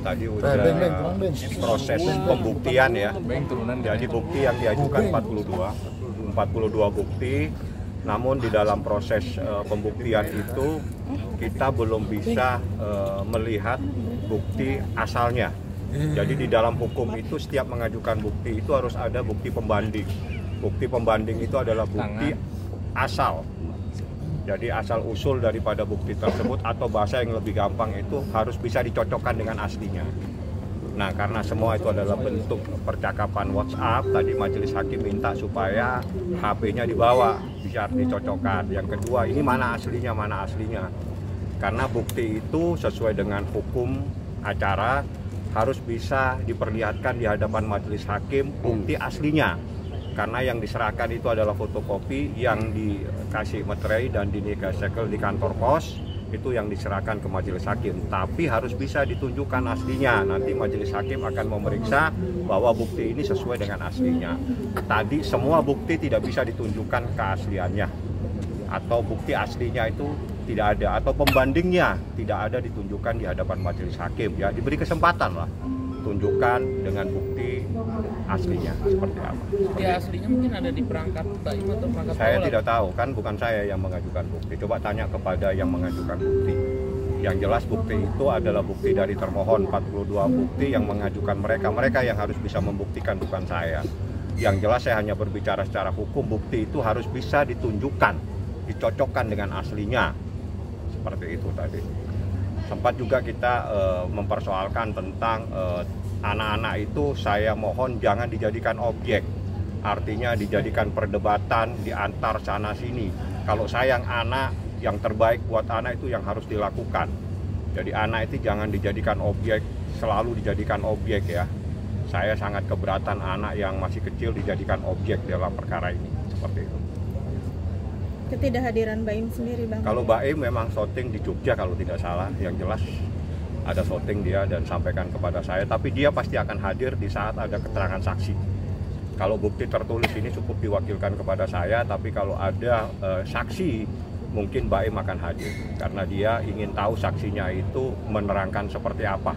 tadi udah proses pembuktian ya. Jadi bukti yang diajukan 42 bukti, namun di dalam proses pembuktian itu kita belum bisa melihat bukti asalnya. Jadi di dalam hukum itu setiap mengajukan bukti itu harus ada bukti pembanding. Bukti pembanding itu adalah bukti asal. Jadi asal usul daripada bukti tersebut, atau bahasa yang lebih gampang itu harus bisa dicocokkan dengan aslinya. Nah, karena semua itu adalah bentuk percakapan WhatsApp, tadi majelis hakim minta supaya HP-nya dibawa, bisa dicocokkan. Yang kedua, ini mana aslinya. Karena bukti itu sesuai dengan hukum acara harus bisa diperlihatkan di hadapan majelis hakim bukti aslinya. Karena yang diserahkan itu adalah fotokopi yang dikasih materai dan dinegaskan di kantor pos, itu yang diserahkan ke majelis hakim. Tapi harus bisa ditunjukkan aslinya. Nanti majelis hakim akan memeriksa bahwa bukti ini sesuai dengan aslinya. Tadi semua bukti tidak bisa ditunjukkan keasliannya, atau bukti aslinya itu tidak ada, atau pembandingnya tidak ada ditunjukkan di hadapan majelis hakim. Ya, diberi kesempatan lah, tunjukkan dengan bukti aslinya seperti apa. Bukti aslinya mungkin ada di perangkat Baim atau perangkat saya tidak tahu, kan bukan saya yang mengajukan bukti. Coba tanya kepada yang mengajukan bukti. Yang jelas bukti itu adalah bukti dari termohon, 42 bukti yang mengajukan mereka yang harus bisa membuktikan, bukan saya. Yang jelas saya hanya berbicara secara hukum, bukti itu harus bisa ditunjukkan, dicocokkan dengan aslinya. Seperti itu tadi. Sempat juga kita mempersoalkan tentang anak-anak itu, saya mohon jangan dijadikan objek. Artinya dijadikan perdebatan di antar sana sini. Kalau sayang anak, yang terbaik buat anak itu yang harus dilakukan. Jadi anak itu jangan dijadikan objek, selalu dijadikan objek ya. Saya sangat keberatan anak yang masih kecil dijadikan objek dalam perkara ini. Seperti itu. Ketidakhadiran Baim sendiri, Bang? Kalau Baim memang syuting di Jogja kalau tidak salah, yang jelas ada syuting dia dan sampaikan kepada saya, tapi dia pasti akan hadir di saat ada keterangan saksi. Kalau bukti tertulis ini cukup diwakilkan kepada saya, tapi kalau ada saksi mungkin Baim akan hadir, karena dia ingin tahu saksinya itu menerangkan seperti apa.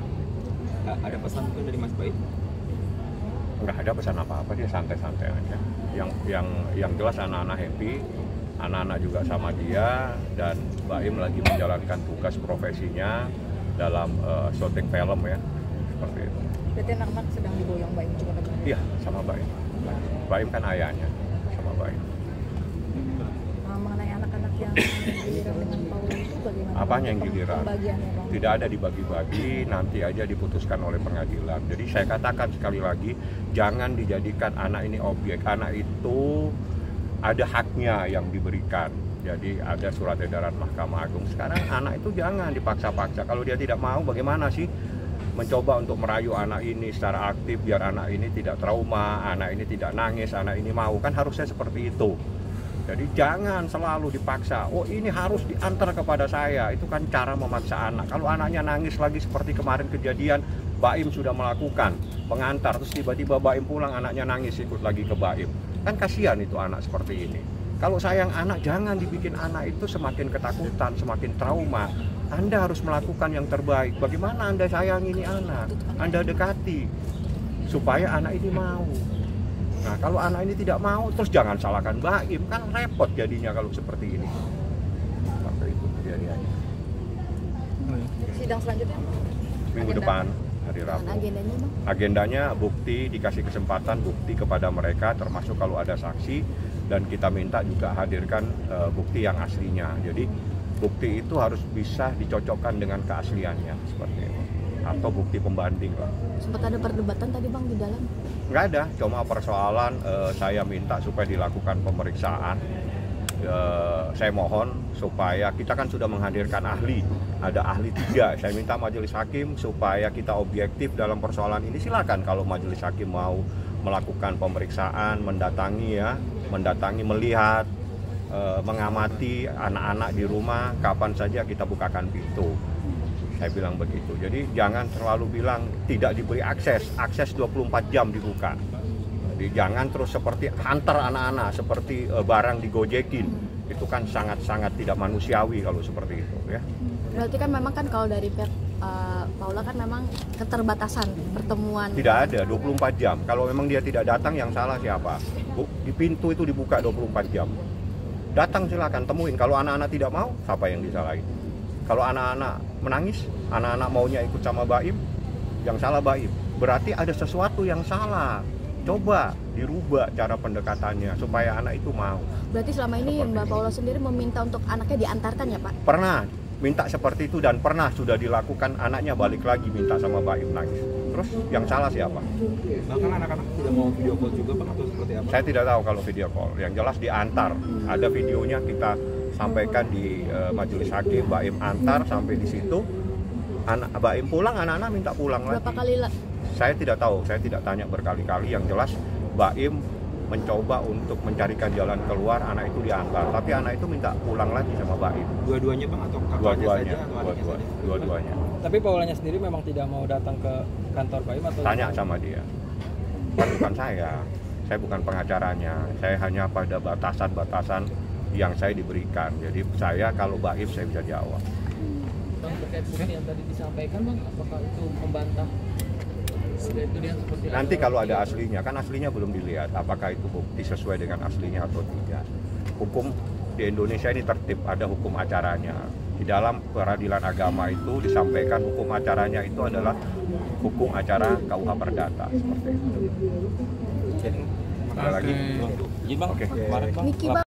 Ada pesan mungkin dari Mas Baim? Enggak ada pesan apa-apa, dia santai-santai aja. Yang jelas anak-anak happy, anak-anak juga sama dia, dan Baim lagi menjalankan tugas profesinya dalam syuting film ya, seperti itu. Berarti anak-anak sedang diboyong Baim juga? Iya, sama Baim. Baim kan ayahnya, sama Baim. Mengenai anak-anak yang giliran dengan Paul itu bagaimana? Apanya yang giliran? Pembagiannya, Bang? Tidak ada dibagi-bagi, nanti aja diputuskan oleh pengadilan. Jadi saya katakan sekali lagi, jangan dijadikan anak ini objek. Anak itu ada haknya yang diberikan. Jadi ada surat edaran Mahkamah Agung. Sekarang anak itu jangan dipaksa-paksa. Kalau dia tidak mau, bagaimana sih? Mencoba untuk merayu anak ini secara aktif biar anak ini tidak trauma, anak ini tidak nangis, anak ini mau. Kan harusnya seperti itu. Jadi jangan selalu dipaksa. Oh, ini harus diantar kepada saya. Itu kan cara memaksa anak. Kalau anaknya nangis lagi seperti kemarin kejadian, Baim sudah melakukan pengantar, terus tiba-tiba Baim pulang, anaknya nangis ikut lagi ke Baim. Kan kasihan itu anak seperti ini. Kalau sayang anak, jangan dibikin anak itu semakin ketakutan, semakin trauma. Anda harus melakukan yang terbaik. Bagaimana Anda sayangi ini anak? Anda dekati supaya anak ini mau. Nah, kalau anak ini tidak mau, terus jangan salahkan Baim. Kan repot jadinya kalau seperti ini. Sampai itu kejadiannya. Sidang selanjutnya? Minggu depan, hari Rabu. Agendanya, Bang? Agendanya bukti, dikasih kesempatan bukti kepada mereka, termasuk kalau ada saksi, dan kita minta juga hadirkan bukti yang aslinya. Jadi bukti itu harus bisa dicocokkan dengan keasliannya, seperti itu. Atau bukti pembanding lah. Sempat ada perdebatan tadi, Bang, di dalam? Nggak ada, cuma persoalan saya minta supaya dilakukan pemeriksaan. Saya mohon supaya kita kan sudah menghadirkan ahli, ada ahli 3. Saya minta majelis hakim supaya kita objektif dalam persoalan ini. Silakan kalau majelis hakim mau melakukan pemeriksaan, mendatangi melihat, mengamati anak-anak di rumah, kapan saja kita bukakan pintu. Saya bilang begitu. Jadi jangan selalu bilang tidak diberi akses 24 jam dibuka. Jadi jangan terus seperti hantar anak-anak, seperti barang digojekin. Itu kan sangat-sangat tidak manusiawi kalau seperti itu ya. Berarti kan memang kan kalau dari pihak Paula kan memang keterbatasan pertemuan. Tidak ada 24 jam. Kalau memang dia tidak datang, yang salah siapa? Di pintu itu dibuka 24 jam. Datang silakan, temuin. Kalau anak-anak tidak mau, siapa yang disalahin? Kalau anak-anak menangis, anak-anak maunya ikut sama Baim, yang salah Baim. Berarti ada sesuatu yang salah. Coba dirubah cara pendekatannya supaya anak itu mau. Berarti selama ini Mbak Paula sendiri meminta untuk anaknya diantarkan ya Pak? Pernah minta seperti itu dan pernah sudah dilakukan, anaknya balik lagi minta sama Baim nangis. Terus yang salah siapa? Bahkan anak-anak tidak mau video call juga Bang atau seperti apa? Saya tidak tahu kalau video call. Yang jelas diantar. Ada videonya kita sampaikan di majelis hakim. Baim antar sampai di situ. Baim pulang, anak-anak minta pulang lagi. Berapa kali Saya tidak tahu. Saya tidak tanya berkali-kali. Yang jelas Baim mencoba untuk mencarikan jalan keluar, anak itu diantar. Tapi anak itu minta pulang lagi sama Baim. Dua-duanya Bang atau kakaknya Dua-duanya. saja atau adiknya saja? Dua-duanya. Tapi Paulanya sendiri memang tidak mau datang ke kantor Baim atau? Tanya sama dia. Bukan saya bukan pengacaranya. Saya hanya pada batasan-batasan yang saya diberikan. Jadi saya kalau Baim saya bisa jawab. Bang, terkait bukti yang tadi disampaikan Bang, apakah itu membantah itu dia seperti Nanti kalau ada aslinya, kan aslinya belum dilihat apakah itu bukti sesuai dengan aslinya atau tidak. Hukum di Indonesia ini tertib, ada hukum acaranya. Di dalam peradilan agama itu disampaikan hukum acaranya itu adalah hukum acara KUH Perdata seperti itu. Jadi, Ada lagi? Bang, Oke. kemarin Bang, Niki Bang.